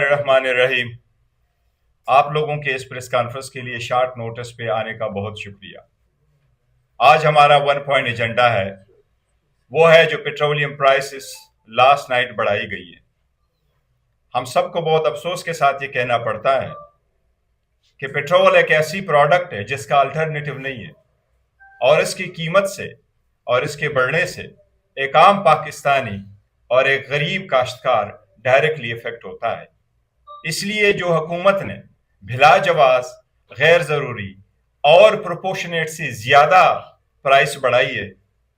बिस्मिल्लाहिर्रहमानिर्रहीम। आप लोगों के इस प्रेस कॉन्फ्रेंस के लिए शॉर्ट नोटिस पे आने का बहुत शुक्रिया। आज हमारा 1 पॉइंट एजेंडा है, वो है जो पेट्रोलियम प्राइसेस लास्ट नाइट बढ़ाई गई है। हम सबको बहुत अफसोस के साथ ये कहना पड़ता है कि पेट्रोल एक ऐसी प्रोडक्ट है जिसका अल्टरनेटिव नहीं है, और इसकी कीमत से और इसके बढ़ने से एक आम पाकिस्तानी और एक गरीब काश्तकार डायरेक्टली इफेक्ट होता है। इसलिए जो हुकूमत ने भिलाजवाज, गैर जरूरी और प्रोपोर्शनेट से ज्यादा प्राइस बढ़ाई है,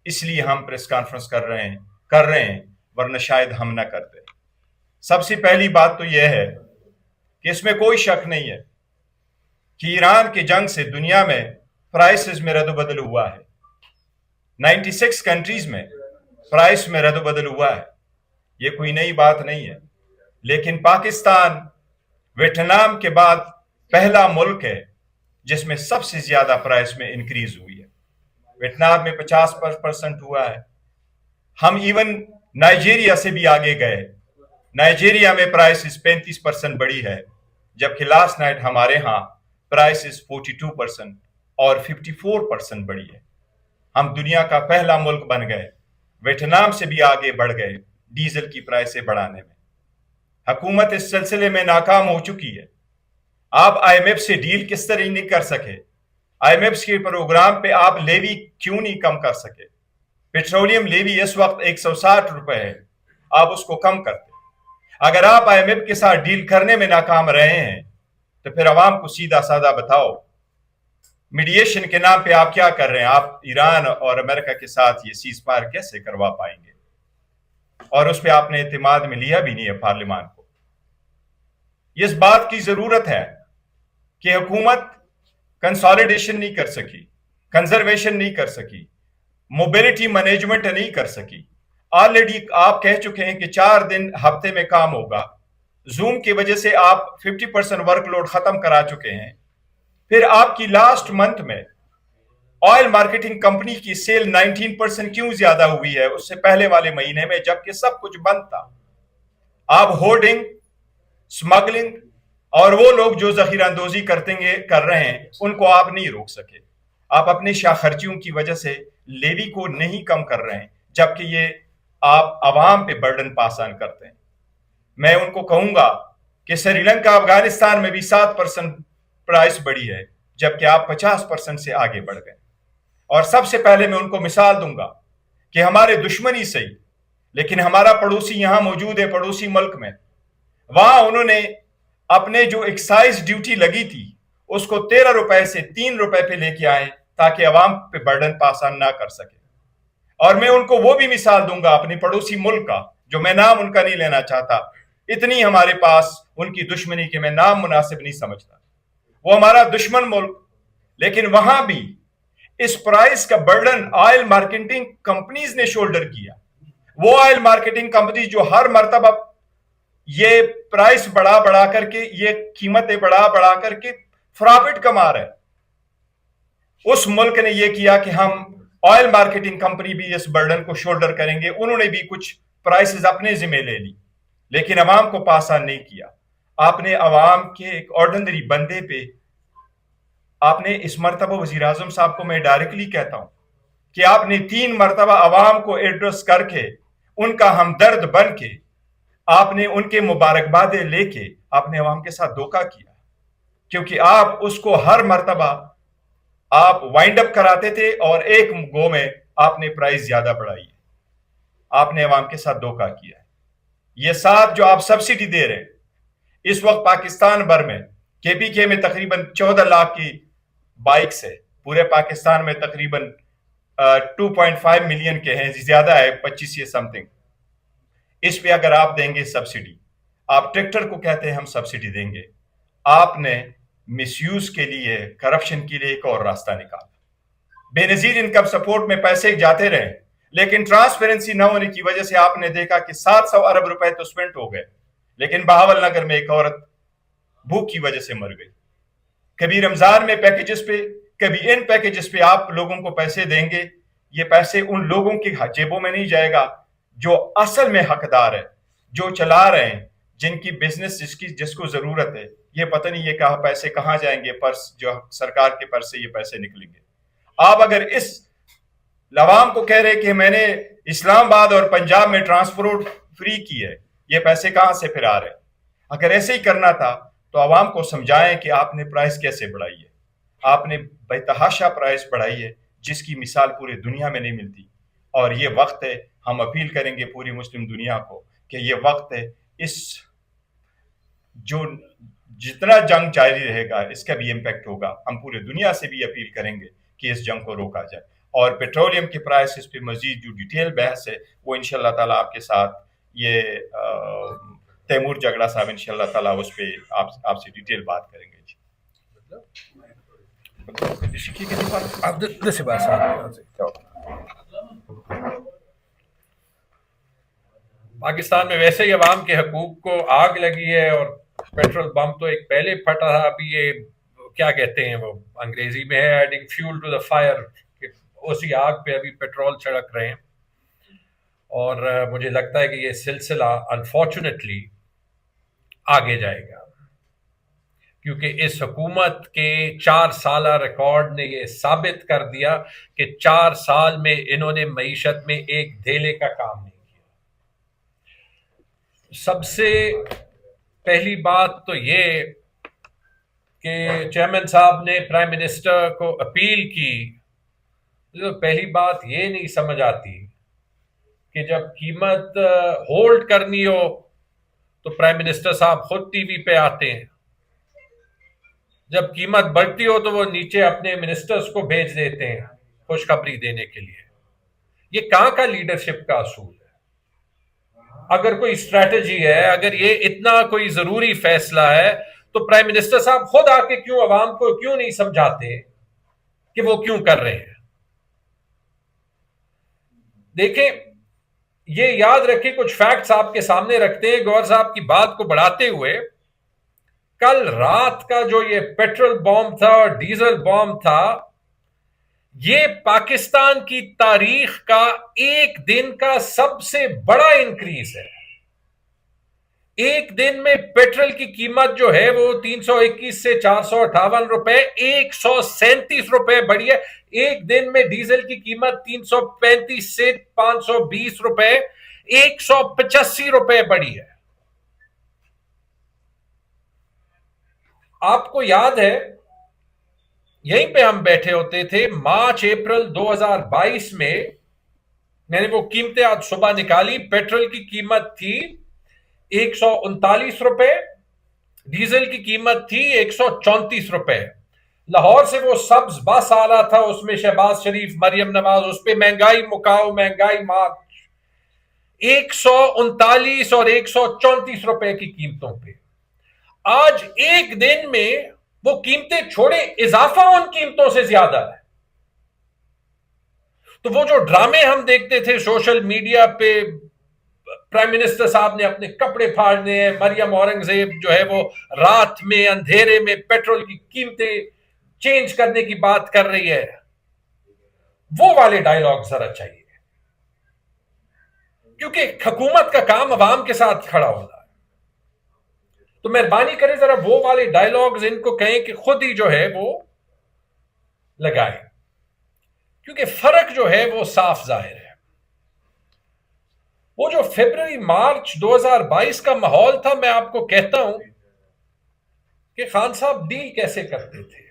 इसलिए हम प्रेस कॉन्फ्रेंस कर रहे हैं, वरना शायद हम ना करते। सबसे पहली बात तो यह है कि इसमें कोई शक नहीं है कि ईरान की जंग से दुनिया में प्राइसेस में रद्द-बदल हुआ है। 96 कंट्रीज में प्राइस में रद्द-बदल हुआ है। ये कोई नई बात नहीं है, लेकिन पाकिस्तान वियतनाम के बाद पहला मुल्क है जिसमें सबसे ज्यादा प्राइस में इंक्रीज हुई है। वियतनाम में 50% हुआ है। हम इवन नाइजीरिया से भी आगे गए। नाइजीरिया में प्राइस 35% बढ़ी है, जबकि लास्ट नाइट हमारे यहाँ प्राइस 42% और 54% बढ़ी है। हम दुनिया का पहला मुल्क बन गए, वियतनाम से भी आगे बढ़ गए डीजल की प्राइसें बढ़ाने में। हुकूमत इस सिलसिले में नाकाम हो चुकी है। आप आईएमएफ से डील किस तरह नहीं कर सके? आईएमएफ के प्रोग्राम पे आप लेवी क्यों नहीं कम कर सके? पेट्रोलियम लेवी इस वक्त 160 रुपए है, आप उसको कम करते। अगर आप आईएमएफ के साथ डील करने में नाकाम रहे हैं तो फिर अवाम को सीधा साधा बताओ, मीडिएशन के नाम पे आप क्या कर रहे हैं? आप ईरान और अमेरिका के साथ ये सीज फायर कैसे करवा पाएंगे? और उस पर आपने एतमाद में लिया भी नहीं है पार्लियामान को। इस बात की जरूरत है कि हुकूमत कंसोलिडेशन नहीं कर सकी, कंजर्वेशन नहीं कर सकी, मोबिलिटी मैनेजमेंट नहीं कर सकी। ऑलरेडी आप कह चुके हैं कि 4 दिन हफ्ते में काम होगा। जूम की वजह से आप 50% वर्कलोड खत्म करा चुके हैं। फिर आपकी लास्ट मंथ में ऑयल मार्केटिंग कंपनी की सेल 19% क्यों ज्यादा हुई है उससे पहले वाले महीने में, जबकि सब कुछ बंद था? आप होर्डिंग, स्मगलिंग और वो लोग जो जखीरांदोजी कर रहे हैं उनको आप नहीं रोक सके। आप अपने शाखर्चियों की वजह से लेवी को नहीं कम कर रहे हैं, जबकि ये आप अवाम पे बर्डन पास ऑन करते हैं। मैं उनको कहूंगा कि श्रीलंका, अफगानिस्तान में भी 7% प्राइस बढ़ी है, जबकि आप 50% से आगे बढ़ गए। और सबसे पहले मैं उनको मिसाल दूंगा कि हमारे दुश्मनी सही, लेकिन हमारा पड़ोसी यहां मौजूद है, पड़ोसी मुल्क में। वहां उन्होंने अपने जो एक्साइज ड्यूटी लगी थी उसको 13 रुपए से 3 रुपए पे लेके आए ताकि अवाम पे बर्डन पास ऑन ना कर सके। और मैं उनको वो भी मिसाल दूंगा अपने पड़ोसी मुल्क का, जो मैं नाम उनका नहीं लेना चाहता, इतनी हमारे पास उनकी दुश्मनी के मैं नाम मुनासिब नहीं समझता। वो हमारा दुश्मन मुल्क, लेकिन वहां भी इस प्राइस का बर्डन ऑयल मार्केटिंग कंपनीज ने शोल्डर किया। वो ऑयल मार्केटिंग कंपनी जो हर मर्तबा ये प्राइस बढ़ा बढ़ा करके, ये कीमतें बढ़ा बढ़ा करके प्रॉफिट कमा रहे, उस मुल्क ने ये किया कि हम ऑयल मार्केटिंग कंपनी भी इस बर्डन को शोल्डर करेंगे। उन्होंने भी कुछ प्राइसेस अपने जिम्मे ले ली, लेकिन अवाम को पास ऑन नहीं किया। आपने अवाम के एक ऑर्डिनरी बंदे पे, आपने इस मरतबा वजीर आजम साहब को मैं डायरेक्टली कहता हूं कि आपने 3 मरतबा अवाम को एड्रेस करके, उनका हमदर्द बन के, आपने उनके मुबारकबादें लेके आपने अवाम के साथ धोखा किया, क्योंकि आप उसको हर मरतबा आप वाइंड अप कराते थे और एक गो में आपने प्राइस ज्यादा बढ़ाई है। आपने अवाम के साथ धोखा किया है। ये साथ जो आप सब्सिडी दे रहे हैं, इस वक्त पाकिस्तान भर में केपीके में तकरीबन 14 लाख की बाइक्स है, पूरे पाकिस्तान में तकरीबन 2.5 मिलियन के हैं, ज्यादा है 25 या समथिंग। इस पे अगर आप देंगे सब्सिडी, आप ट्रैक्टर को कहते हैं हम सब्सिडी देंगे, आपने मिसयूज के लिए, करप्शन के लिए एक और रास्ता निकाला। बेनजीर इनकम सपोर्ट में पैसे जाते रहे, लेकिन ट्रांसपेरेंसी न होने की वजह से आपने देखा कि 700 अरब रुपए तो स्पेंड हो गए, लेकिन बहावल नगर में एक औरत भूख की वजह से मर गई। कभी रमजान में पैकेजेस पे, कभी इन पैकेजेस पे आप लोगों को पैसे देंगे, ये पैसे उन लोगों की जेबों में नहीं जाएगा जो असल में हकदार है, जो चला रहे हैं, जिनकी बिजनेस जिसको जरूरत है, ये पता नहीं ये पैसे कहाँ जाएंगे, पर्स जो सरकार के पर्स से ये पैसे निकलेंगे। आप अगर इस लवाम को कह रहे कि मैंने इस्लामाबाद और पंजाब में ट्रांसपोर्ट फ्री की है, ये पैसे कहां से फिर आ रहे हैं? अगर ऐसे ही करना था तो आवाम को समझाएं कि आपने प्राइस कैसे बढ़ाई है। आपने बेतहाशा प्राइस बढ़ाई है जिसकी मिसाल पूरी दुनिया में नहीं मिलती। और ये वक्त है, हम अपील करेंगे पूरी मुस्लिम दुनिया को कि ये वक्त है, इस जो जितना जंग जारी रहेगा इसका भी इम्पैक्ट होगा। हम पूरी दुनिया से भी अपील करेंगे कि इस जंग को रोका जाए। और पेट्रोलियम के प्राइसेस पे मजीद जो डिटेल बहस है वो इंशाल्लाह ताला आपके साथ, ये तैमूर जगड़ा साहब इंशाल्लाह ताला उस पे आपसे डिटेल बात करेंगे जी। पाकिस्तान में वैसे ही अवाम के हकूक को आग लगी है, और पेट्रोल बम तो एक पहले फटा था, अभी ये क्या कहते हैं वो अंग्रेजी में है adding fuel to the fire, उसी आग पे अभी पेट्रोल छिड़क रहे हैं। और मुझे लगता है कि ये सिलसिला अनफॉर्चुनेटली आगे जाएगा, क्योंकि इस हुकूमत के 4 साल रिकॉर्ड ने ये साबित कर दिया कि 4 साल में इन्होंने मईशत में एक धेले का काम नहीं किया। सबसे पहली बात तो ये कि चेयरमैन साहब ने प्राइम मिनिस्टर को अपील की, तो पहली बात ये नहीं समझ आती कि जब कीमत होल्ड करनी हो तो प्राइम मिनिस्टर साहब खुद टीवी पे आते हैं, जब कीमत बढ़ती हो तो वो नीचे अपने मिनिस्टर्स को भेज देते हैं खुशखबरी देने के लिए। ये कहां का लीडरशिप का असूल है? अगर कोई स्ट्रैटेजी है, अगर ये इतना कोई जरूरी फैसला है, तो प्राइम मिनिस्टर साहब खुद आके क्यों अवाम को क्यों नहीं समझाते कि वो क्यों कर रहे हैं? देखें, ये याद रखें, कुछ फैक्ट्स आपके सामने रखते हैं गौर साहब की बात को बढ़ाते हुए। कल रात का जो ये पेट्रोल बॉम्ब था और डीजल बॉम्ब था, ये पाकिस्तान की तारीख का एक दिन का सबसे बड़ा इंक्रीज है। एक दिन में पेट्रोल की कीमत जो है वो 321 से 458 रुपए, 137 रुपए बढ़ी है। एक दिन में डीजल की कीमत 335 से 520 रुपए, 185 रुपए बढ़ी है। आपको याद है, यहीं पे हम बैठे होते थे मार्च अप्रैल 2022 में, मैंने वो कीमतें आज सुबह निकाली। पेट्रोल की कीमत थी 139 रुपए, डीजल की कीमत थी 134 रुपए। लाहौर से वो सब्ज बस आ रहा था, उसमें शहबाज शरीफ, मरियम नवाज, उस पर महंगाई मुकाओ, महंगाई मार्च, 139 और 134 रुपए की कीमतों पे। आज एक दिन में वो कीमतें छोड़े, इजाफा उन कीमतों से ज्यादा है। तो वो जो ड्रामे हम देखते थे सोशल मीडिया पे, प्राइम मिनिस्टर साहब ने अपने कपड़े फाड़ने हैं, मरियम औरंगजेब जो है वो रात में अंधेरे में पेट्रोल की कीमतें चेंज करने की बात कर रही है, वो वाले डायलॉग जरा चाहिए, क्योंकि हुकूमत का काम अवाम के साथ खड़ा होना है। तो मेहरबानी करें, जरा वो वाले डायलॉग्स इनको कहें कि खुद ही जो है वो लगाएं, क्योंकि फर्क जो है वो साफ जाहिर है। वो जो फरवरी मार्च 2022 का माहौल था, मैं आपको कहता हूं कि खान साहब डील कैसे करते थे।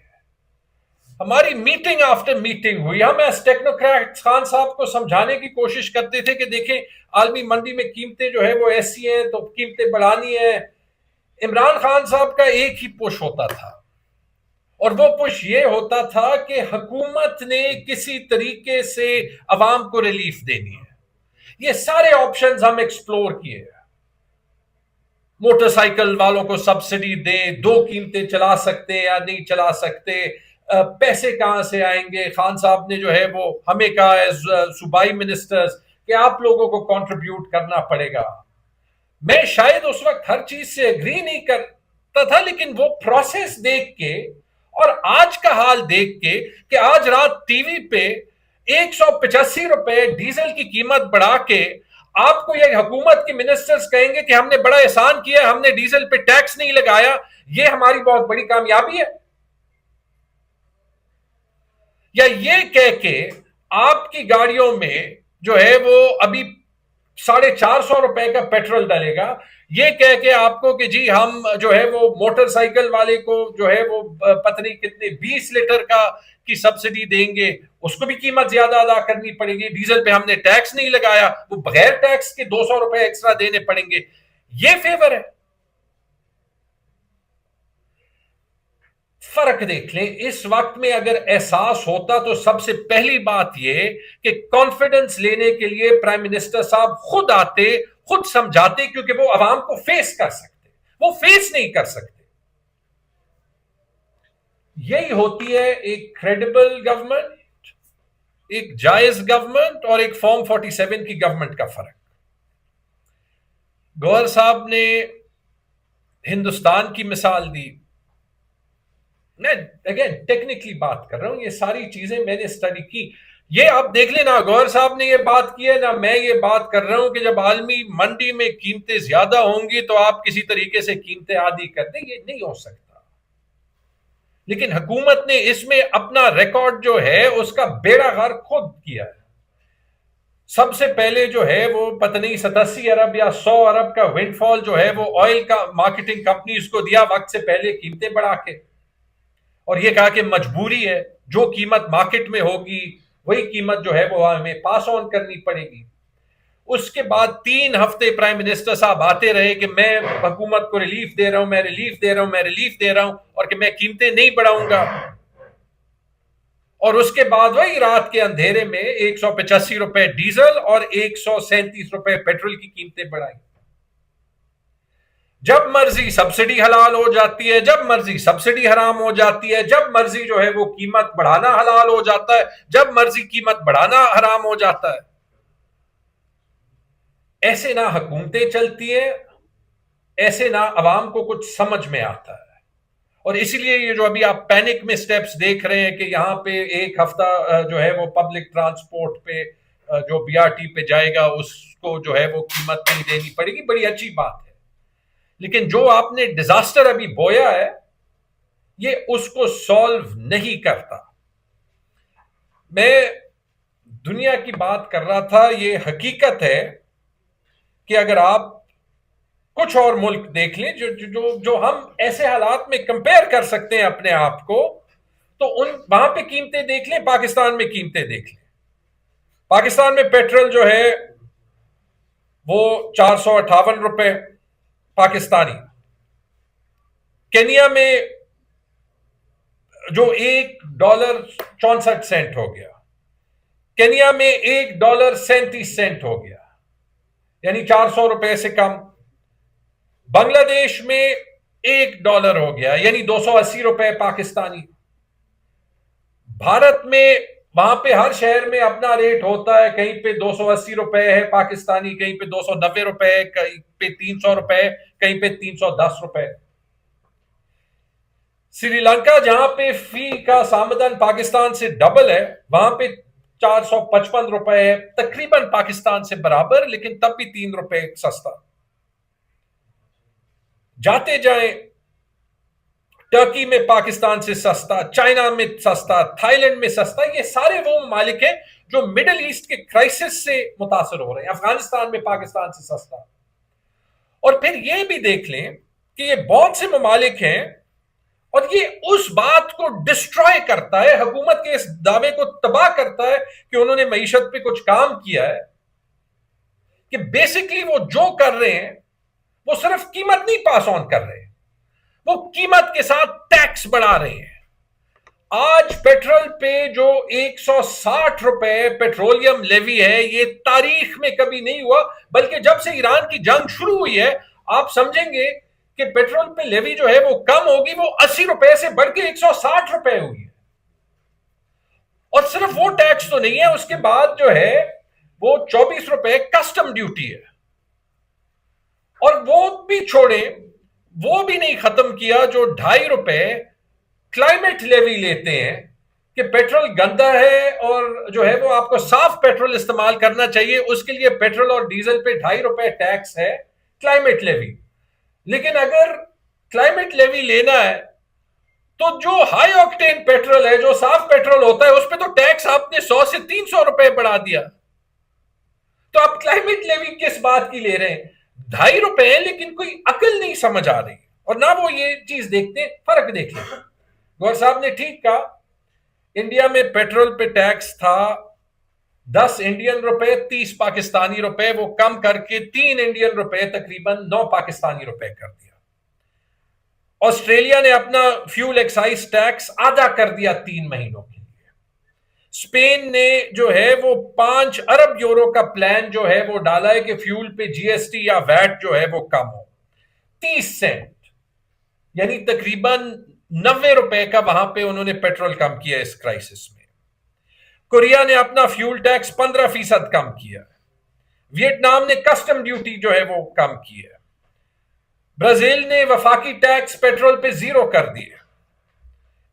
हमारी मीटिंग आफ्टर मीटिंग हुई, हम एज टेक्नोक्रेट खान साहब को समझाने की कोशिश करते थे कि देखें, आलमी मंडी में कीमतें जो है वो ऐसी हैं तो कीमतें बढ़ानी है। इमरान खान साहब का एक ही पुश होता था, और वो पुश ये होता था कि हुकूमत ने किसी तरीके से अवाम को रिलीफ देनी है। ये सारे ऑप्शंस हम एक्सप्लोर किए। मोटरसाइकिल वालों को सब्सिडी दें, 2 कीमतें चला सकते हैं या नहीं चला सकते, पैसे कहां से आएंगे। खान साहब ने जो है वो हमें कहा एज सूबाई मिनिस्टर्स कि आप लोगों को कंट्रीब्यूट करना पड़ेगा। मैं शायद उस वक्त हर चीज से एग्री नहीं करता था, लेकिन वो प्रोसेस देख के और आज का हाल देख के कि आज रात टीवी पे 185 रुपए डीजल की कीमत बढ़ा के आपको ये हुकूमत के मिनिस्टर्स कहेंगे कि हमने बड़ा एहसान किया, हमने डीजल पे टैक्स नहीं लगाया, ये हमारी बहुत बड़ी कामयाबी है। या ये कह के आपकी गाड़ियों में जो है वो अभी 450 रुपए का पेट्रोल डलेगा, ये कह के आपको कि जी हम जो है वो मोटरसाइकिल वाले को जो है वो पता नहीं कितने 20 लीटर का की सब्सिडी देंगे, उसको भी कीमत ज्यादा अदा करनी पड़ेगी। डीजल पे हमने टैक्स नहीं लगाया, वो बगैर टैक्स के 200 रुपए एक्स्ट्रा देने पड़ेंगे। ये फेवर है। फर्क देख लें। इस वक्त में अगर एहसास होता तो सबसे पहली बात यह कि कॉन्फिडेंस लेने के लिए प्राइम मिनिस्टर साहब खुद आते, खुद समझाते, क्योंकि वो अवाम को फेस कर सकते, वो फेस नहीं कर सकते। यही होती है एक क्रेडिबल गवर्नमेंट, एक जायज गवर्नमेंट और एक फॉर्म 47 की गवर्नमेंट का फर्क। गौहर साहब ने हिंदुस्तान की मिसाल दी। मैं अगेन टेक्निकली बात कर रहा हूं, ये सारी चीजें मैंने स्टडी की। ये आप देख लेना, गौहर साहब ने ये बात की है ना, मैं ये बात कर रहा हूं कि जब आलमी मंडी में कीमतें ज्यादा होंगी तो आप किसी तरीके से कीमतें आधी कर दें, ये नहीं हो सकता। लेकिन हुकूमत ने इसमें अपना रिकॉर्ड जो है उसका बेड़ा गर्क खुद किया है। सबसे पहले जो है वो पता नहीं 87 अरब या 100 अरब का विंडफॉल जो है वो ऑयल का मार्केटिंग कंपनीज को दिया वक्त से पहले कीमतें बढ़ा के, और ये कहा कि मजबूरी है, जो कीमत मार्केट में होगी वही कीमत जो है वो हमें पास ऑन करनी पड़ेगी। उसके बाद 3 हफ्ते प्राइम मिनिस्टर साहब आते रहे कि मैं हुकूमत को रिलीफ दे रहा हूं, मैं रिलीफ दे रहा हूं, मैं रिलीफ दे रहा हूं, और कि मैं कीमतें नहीं बढ़ाऊंगा। और उसके बाद वही रात के अंधेरे में 185 रुपए डीजल और 137 रुपए पेट्रोल की कीमतें बढ़ाई। जब मर्जी सब्सिडी हलाल हो जाती है, जब मर्जी सब्सिडी हराम हो जाती है, जब मर्जी जो है वो कीमत बढ़ाना हलाल हो जाता है, जब मर्जी कीमत बढ़ाना हराम हो जाता है। ऐसे ना हुकूमतें चलती है, ऐसे ना अवाम को कुछ समझ में आता है। और इसीलिए ये जो अभी आप पैनिक में स्टेप्स देख रहे हैं कि यहां पे एक हफ्ता जो है वो पब्लिक ट्रांसपोर्ट पे जो बीआरटी पे जाएगा उसको जो है वो कीमत नहीं देनी पड़ेगी, बड़ी अच्छी बात है। लेकिन जो आपने डिजास्टर अभी बोया है ये उसको सॉल्व नहीं करता। मैं दुनिया की बात कर रहा था, ये हकीकत है कि अगर आप कुछ और मुल्क देख लें जो जो जो हम ऐसे हालात में कंपेयर कर सकते हैं अपने आप को, तो उन वहां पे कीमतें देख लें, पाकिस्तान में कीमतें देख लें। पाकिस्तान में पेट्रोल जो है वो 458 रुपए पाकिस्तानी। केनिया में जो $1.64 हो गया, केनिया में $1.37 हो गया, यानी 400 रुपए से कम। बांग्लादेश में $1 हो गया, यानी 280 रुपए पाकिस्तानी। भारत में वहां पे हर शहर में अपना रेट होता है, कहीं पे 280 रुपए है पाकिस्तानी, कहीं पे 290 रुपए, कहीं पे 300 रुपए, कहीं पे 310 रुपए। श्रीलंका जहां पे फी का सामदन पाकिस्तान से डबल है, वहां पे 455 रुपए है, तकरीबन पाकिस्तान से बराबर, लेकिन तब भी 3 रुपए सस्ता। जाते जाएं, टर्की में पाकिस्तान से सस्ता, चाइना में सस्ता, थाईलैंड में सस्ता। ये सारे वो ममालिक हैं जो मिडिल ईस्ट के क्राइसिस से मुतासर हो रहे हैं। अफगानिस्तान में पाकिस्तान से सस्ता। और फिर ये भी देख लें कि ये बहुत से ममालिक हैं, और ये उस बात को डिस्ट्रॉय करता है, हुकूमत के इस दावे को तबाह करता है कि उन्होंने मईशत पे कुछ काम किया है, कि बेसिकली वो जो कर रहे हैं वो सिर्फ कीमत नहीं पास ऑन कर रहे, वो कीमत के साथ टैक्स बढ़ा रहे हैं। आज पेट्रोल पे जो 160 रुपए पेट्रोलियम लेवी है, ये तारीख में कभी नहीं हुआ, बल्कि जब से ईरान की जंग शुरू हुई है आप समझेंगे कि पेट्रोल पे लेवी जो है वो कम होगी, वो 80 रुपए से बढ़ के 160 रुपए हुई है। और सिर्फ वो टैक्स तो नहीं है, उसके बाद जो है वो 24 रुपए कस्टम ड्यूटी है। और वो भी छोड़े, वो भी नहीं खत्म किया जो 2.5 रुपए क्लाइमेट लेवी लेते हैं, कि पेट्रोल गंदा है और जो है वो आपको साफ पेट्रोल इस्तेमाल करना चाहिए, उसके लिए पेट्रोल और डीजल पे ₹2.5 टैक्स है, क्लाइमेट लेवी। लेकिन अगर क्लाइमेट लेवी लेना है तो जो हाई ऑक्टेन पेट्रोल है, जो साफ पेट्रोल होता है, उस पर तो टैक्स आपने 100 से ₹300 बढ़ा दिया। तो आप क्लाइमेट लेवी किस बात की ले रहे हैं? ₹2.5 है, लेकिन कोई अकल नहीं समझ आ रही और ना वो ये चीज देखते। फर्क देख लें, गौर साहब ने ठीक कहा, इंडिया में पेट्रोल पे टैक्स था 10 इंडियन रुपए, 30 पाकिस्तानी रुपए, वो कम करके 3 इंडियन रुपए, तकरीबन 9 पाकिस्तानी रुपए कर दिया। ऑस्ट्रेलिया ने अपना फ्यूल एक्साइज टैक्स आधा कर दिया 3 महीनों के लिए। स्पेन ने जो है वो 5 अरब यूरो का प्लान जो है वो डाला है कि फ्यूल पे जीएसटी या वैट जो है वो कम हो, 30 सेंट, यानी तकरीबन ₹90 का वहां पे उन्होंने पेट्रोल कम किया इस क्राइसिस में। कोरिया ने अपना फ्यूल टैक्स 15% कम किया। वियतनाम ने कस्टम ड्यूटी जो है वो कम की है। ब्राजील ने वफाकी टैक्स पेट्रोल पे 0 कर दिए।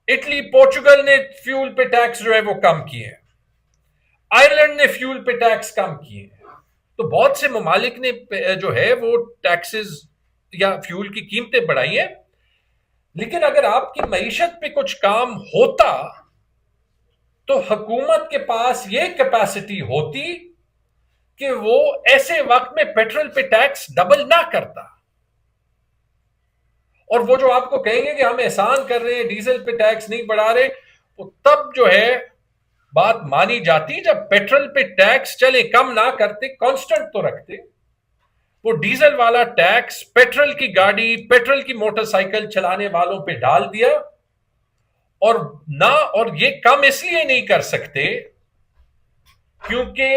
इटली, पोर्चुगल ने फ्यूल पे टैक्स जो है वो कम किए। आयरलैंड ने फ्यूल पे टैक्स कम किए। तो बहुत से ममालिक ने जो है वो टैक्सेस या फ्यूल की कीमतें बढ़ाई है। लेकिन अगर आपकी मईशत पे कुछ काम होता तो हुकूमत के पास ये कैपेसिटी होती कि वो ऐसे वक्त में पेट्रोल पे टैक्स डबल ना करता। और वो जो आपको कहेंगे कि हम एहसान कर रहे हैं, डीजल पे टैक्स नहीं बढ़ा रहे, तो तब जो है बात मानी जाती जब पेट्रोल पे टैक्स चले कम ना करते, कांस्टेंट तो रखते। वो डीजल वाला टैक्स पेट्रोल की गाड़ी, पेट्रोल की मोटरसाइकिल चलाने वालों पे डाल दिया। और ये कम इसलिए नहीं कर सकते क्योंकि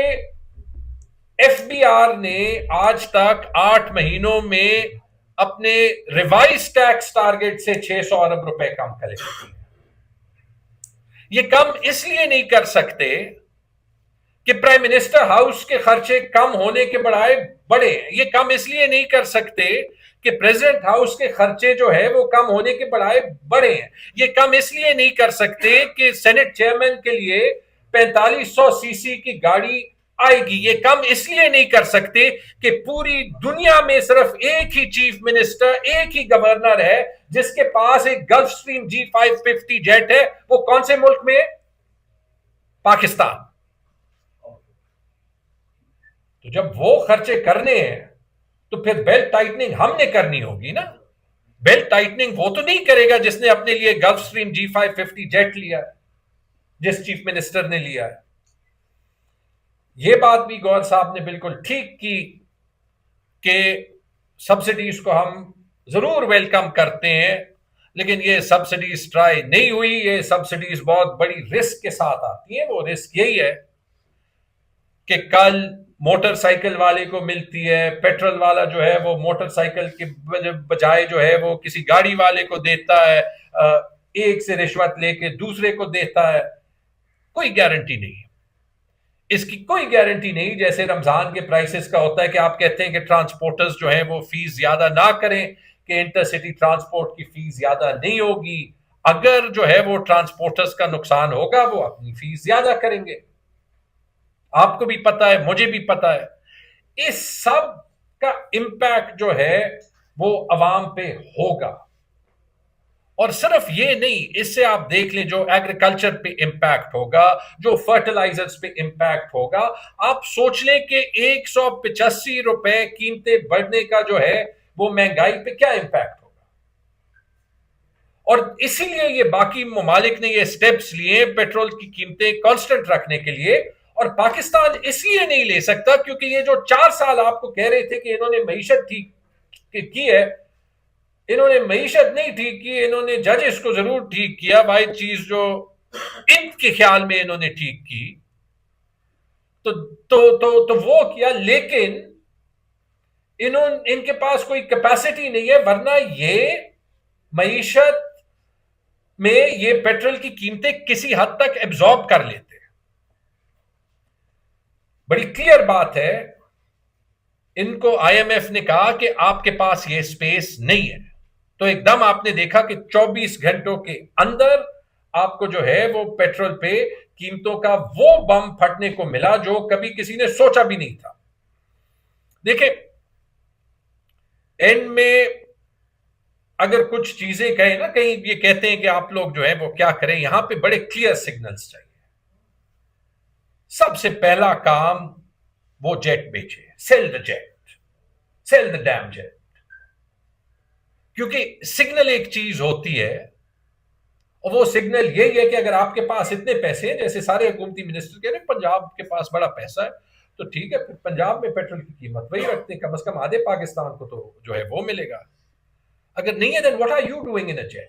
एफबीआर ने आज तक 8 महीनों में अपने रिवाइज टैक्स टारगेट से 600 अरब रुपए कम कलेक्ट किए। ये कम इसलिए नहीं कर सकते कि प्राइम मिनिस्टर हाउस के खर्चे कम होने के बजाय बढ़े। ये कम इसलिए नहीं कर सकते कि प्रेसिडेंट हाउस के खर्चे जो है वो कम होने के बजाय बढ़े हैं। ये कम इसलिए नहीं कर सकते कि सेनेट चेयरमैन के लिए 4500 सीसी की गाड़ी आएगी। ये कम इसलिए नहीं कर सकते कि पूरी दुनिया में सिर्फ एक ही चीफ मिनिस्टर, एक ही गवर्नर है जिसके पास एक गल्फ स्ट्रीम G550 जेट है। वो कौन से मुल्क में है? पाकिस्तान। तो जब वो खर्चे करने हैं तो फिर बेल्ट टाइटनिंग हमने करनी होगी ना। बेल्ट टाइटनिंग वो तो नहीं करेगा जिसने अपने लिए गल्फ स्ट्रीम G550 जेट लिया है, जिस चीफ मिनिस्टर ने लिया है। यह बात भी गौर साहब ने बिल्कुल ठीक की कि सब्सिडीज को हम जरूर वेलकम करते हैं, लेकिन ये सब्सिडीज ट्राई नहीं हुई। ये सब्सिडीज बहुत बड़ी रिस्क के साथ आती है। वो रिस्क यही है कि कल मोटरसाइकिल वाले को मिलती है, पेट्रोल वाला जो है वो मोटरसाइकिल के बजाय जो है वो किसी गाड़ी वाले को देता है, एक से रिश्वत लेके दूसरे को देता है। कोई गारंटी नहीं, इसकी कोई गारंटी नहीं। जैसे रमजान के प्राइसेस का होता है कि आप कहते हैं कि ट्रांसपोर्टर्स जो है वो फीस ज्यादा ना करें, कि इंटरसिटी ट्रांसपोर्ट की फीस ज्यादा नहीं होगी। अगर जो है वो ट्रांसपोर्टर्स का नुकसान होगा वो अपनी फीस ज्यादा करेंगे। आपको भी पता है, मुझे भी पता है। इस सब का इंपैक्ट जो है वो अवाम पे होगा। और सिर्फ ये नहीं, इससे आप देख लें जो एग्रीकल्चर पे इंपैक्ट होगा, जो फर्टिलाइजर्स पे इंपैक्ट होगा। आप सोच लें कि 185 रुपए कीमतें बढ़ने का जो है वो महंगाई पे क्या इंपैक्ट होगा। और इसीलिए ये बाकी ममालिक ने ये स्टेप्स लिए पेट्रोल की कीमतें कांस्टेंट रखने के लिए। और पाकिस्तान इसलिए नहीं ले सकता क्योंकि ये जो 4 साल आपको कह रहे थे कि इन्होंने मईशत ठीक की है, इन्होंने मईशत नहीं ठीक की, इन्होंने जजेस को जरूर ठीक किया। भाई चीज जो इनके ख्याल में इन्होंने ठीक की तो वो किया, लेकिन इनके पास कोई कैपेसिटी नहीं है। वरना ये मईशत में ये पेट्रोल की कीमतें किसी हद तक एब्जॉर्ब कर लेते। बड़ी क्लियर बात है, इनको आईएमएफ ने कहा कि आपके पास ये स्पेस नहीं है। तो एकदम आपने देखा कि 24 घंटों के अंदर आपको जो है वो पेट्रोल पे कीमतों का वो बम फटने को मिला जो कभी किसी ने सोचा भी नहीं था। देखिए, एंड में अगर कुछ चीजें कहें ना, कहीं ये कहते हैं कि आप लोग जो है वो क्या करें, यहां पे बड़े क्लियर सिग्नल्स चाहिए। सबसे पहला काम, वो जेट बेचे, sell the jet, sell the damn jet. क्योंकि सिग्नल एक चीज होती है, और वो सिग्नल यही है कि अगर आपके पास इतने पैसे हैं, जैसे सारे हुकूमती मिनिस्टर कह रहे हैं पंजाब के पास बड़ा पैसा है, तो ठीक है, फिर पंजाब में पेट्रोल की कीमत वही रखते हैं, कम से कम आधे पाकिस्तान को तो जो है वो मिलेगा। अगर नहीं है, then what are you doing in a jet?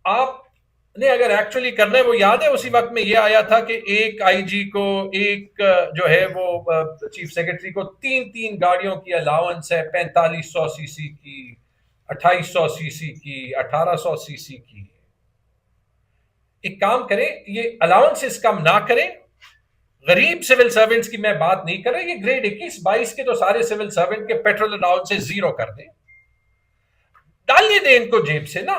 आपने अगर एक्चुअली करना है, वो याद है उसी वक्त में ये आया था कि एक आईजी को, एक जो है वो चीफ सेक्रेटरी को 3-3 गाड़ियों की अलाउंस है, 4500 सीसी की, 2800 सीसी की, 1800 सीसी की। एक काम करें, ये अलाउंसेस कम ना करें। गरीब सिविल सर्वेंट्स की मैं बात नहीं कर रहा, ये ग्रेड 21-22 के तो सारे सिविल सर्वेंट के पेट्रोल अलाउंसेस जीरो कर दें, डालने दें इनको जेब से ना,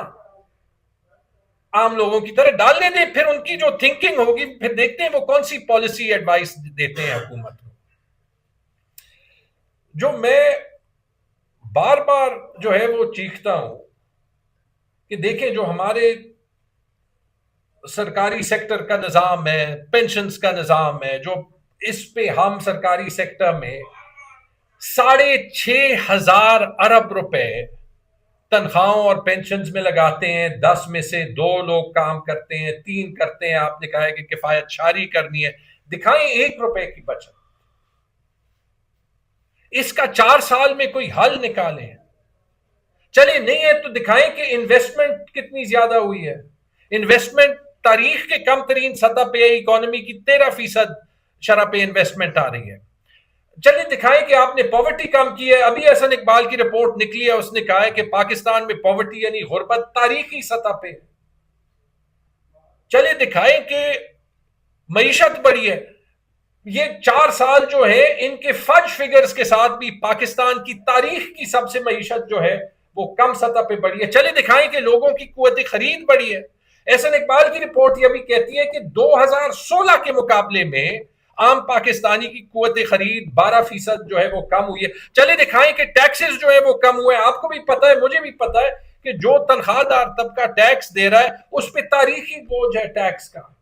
आम लोगों की तरह डालने दें। फिर उनकी जो थिंकिंग होगी, फिर देखते हैं वो कौन सी पॉलिसी एडवाइस देते हैं हुकूमत को। जो मैं बार बार जो है वो चीखता हूं कि देखें, जो हमारे सरकारी सेक्टर का निजाम है, पेंशन्स का निजाम है, जो इस पे हम सरकारी सेक्टर में 6,500 अरब रुपए तनख्वाहों और पेंशन्स में लगाते हैं, 10 में से 2 लोग काम करते हैं, 3 करते हैं, आपने कहा है कि किफायत शारी करनी है, दिखाएं 1 रुपए की बचत। इसका 4 साल में कोई हल निकालें। चलिए नहीं है तो दिखाएं कि इन्वेस्टमेंट कितनी ज्यादा हुई है। इन्वेस्टमेंट तारीख के कम तरीन सतह पे, इकोनॉमी की 13% शरह पे इन्वेस्टमेंट आ रही है। चलिए दिखाएं कि आपने पॉवर्टी कम की है। अभी एहसन इकबाल की रिपोर्ट निकली है, उसने कहा है कि पाकिस्तान में पॉवर्टी यानी गुर्बत तारीखी सतह पे। चलिए दिखाएं कि मईशत बढ़ी है। ये 4 साल जो है इनके फज फिगर्स के साथ भी पाकिस्तान की तारीख की सबसे मईशत जो है वो कम सतह पे बढ़ी है। चलिए दिखाएं कि लोगों की कुव्वत खरीद बढ़ी है। एहसन इकबाल की रिपोर्ट यह भी कहती है कि 2016 के मुकाबले में आम पाकिस्तानी की कुव्वत खरीद 12% जो है वो कम हुई है। चलिए दिखाएं कि टैक्सेस जो है वो कम हुए। आपको भी पता है, मुझे भी पता है कि जो तनख्वाहदार तबका टैक्स दे रहा है उस पर तारीखी बोझ है टैक्स का।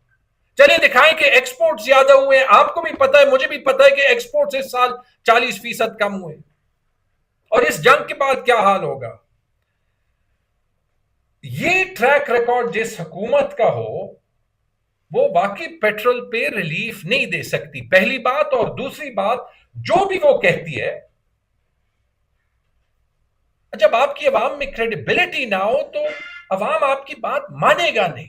चलिए दिखाएं कि एक्सपोर्ट ज्यादा हुए। आपको भी पता है, मुझे भी पता है कि एक्सपोर्ट इस साल 40% कम हुए। और इस जंग के बाद क्या हाल होगा? ये ट्रैक रिकॉर्ड जिस हुकूमत का हो वो वाकई पेट्रोल पे रिलीफ नहीं दे सकती, पहली बात। और दूसरी बात, जो भी वो कहती है, जब आपकी अवाम में क्रेडिबिलिटी ना हो तो अवाम आपकी बात मानेगा नहीं।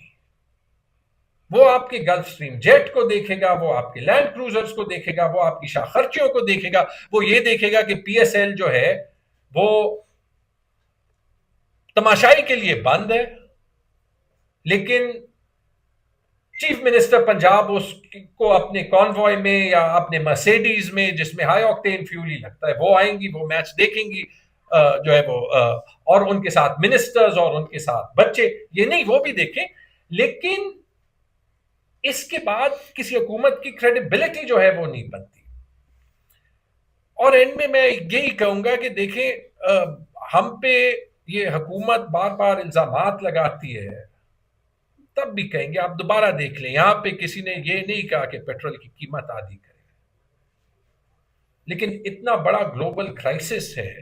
वो आपके गल्फ स्ट्रीम जेट को देखेगा, वो आपके लैंड क्रूजर्स को देखेगा, वो आपकी शाह खर्चियों को देखेगा, वो ये देखेगा कि पीएसएल जो है वो तमाशाई के लिए बंद है, लेकिन चीफ मिनिस्टर पंजाब उसको अपने कॉन्वॉय में या अपने मर्सिडीज में, जिसमें हाई ऑक्टेन फ्यूल ही लगता है, वो आएंगी, वो मैच देखेंगी जो है वो, और उनके साथ मिनिस्टर्स और उनके साथ बच्चे। ये नहीं, वो भी देखें, लेकिन इसके बाद किसी हुकूमत की क्रेडिबिलिटी जो है वो नहीं बनती। और एंड में मैं यही कहूंगा कि देखें, हम पे ये हुकूमत बार बार इल्जामात लगाती है, तब भी कहेंगे आप दोबारा देख लें, यहां पे किसी ने ये नहीं कहा कि पेट्रोल की कीमत आधी करे। लेकिन इतना बड़ा ग्लोबल क्राइसिस है,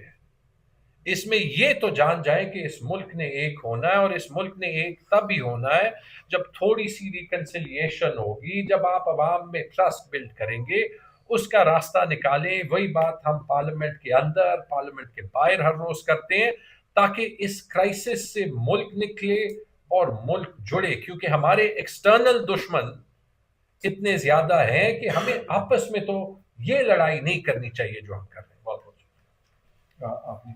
इसमें ये तो जान जाए कि इस मुल्क ने एक होना है, और इस मुल्क ने एक तब ही होना है जब थोड़ी सी रिकंसिलिएशन होगी, जब आप अवाम में ट्रस्ट बिल्ड करेंगे, उसका रास्ता निकालें। वही बात हम पार्लियामेंट के अंदर, पार्लियामेंट के बाहर हर रोज करते हैं, ताकि इस क्राइसिस से मुल्क निकले और मुल्क जुड़े। क्योंकि हमारे एक्सटर्नल दुश्मन इतने ज्यादा हैं कि हमें आपस में तो ये लड़ाई नहीं करनी चाहिए जो हम कर रहे हैं। बहुत बहुत आपने